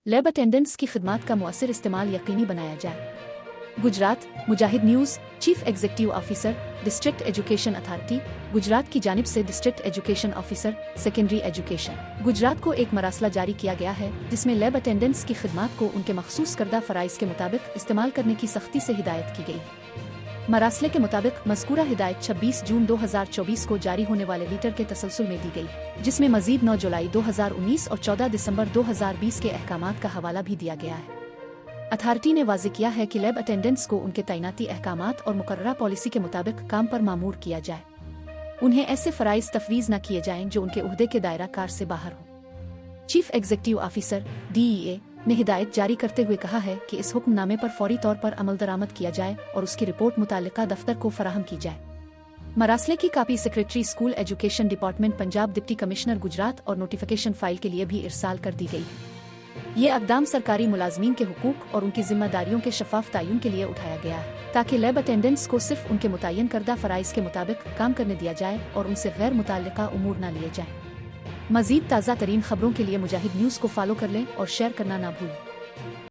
Lab attendants की खिदमात का मुअस्सर इस्तेमाल यकीनी बनाया जाए। Gujrat Mujahid news chief executive officer district education authority Gujrat की जानिब से district education officer secondary education Gujrat को एक मरासला जारी किया गया है जिसमें लैब अटेंडेंट्स की खिदमात को उनके मखसूस करदा फ़राइज़ के मुताबिक इस्तेमाल करने की सख्ती से हिदायत की गई। मरासले के मुताबिक मज़कूरा हिदायत 26 जून 2024 को जारी होने वाले लीटर के तसलसल में दी गई, जिसमें मज़ीद 9 जुलाई 2019 और 14 दिसंबर 2020 के अहकामात का हवाला भी दिया गया है। अथॉरिटी ने वाज़ेह किया है कि लैब अटेंडेंट्स को उनके तैनाती अहकामात और मुकर्ररा पॉलिसी के मुताबिक काम पर मामूर किया जाए। उन्हें ऐसे फ़राइज़ तफवीज़ न किए जाएं जो उनके उहदे के दायरा कार से बाहर हो। चीफ एग्जीक्यूटिव ऑफिसर DEA ने हिदायत जारी करते हुए कहा है कि इस हुक्मनामे पर फौरी तौर पर अमल दरामद किया जाए और उसकी रिपोर्ट मुताल्लिका दफ्तर को फराहम की जाए। मरासले की copy secretary school education department Punjab deputy commissioner Gujarat और नोटिफिकेशन फाइल के लिए भी इरसाल कर दी गई है। ये अक़दाम सरकारी मुलाजमीन के हुकूक और उनकी जिम्मेदारियों के शफाफ तयन के लिए उठाया गया है ताकि लैब अटेंडेंट्स को सिर्फ उनके मुतय्यन करदा फ़राइज़ के मुताबिक काम करने दिया जाए और उनसे गैर मुतल्लिका उमूर न लिए जाएं। मज़ीद ताज़ा तरीन खबरों के लिए मुजाहिद न्यूज़ को फॉलो कर लें और शेयर करना ना भूलें।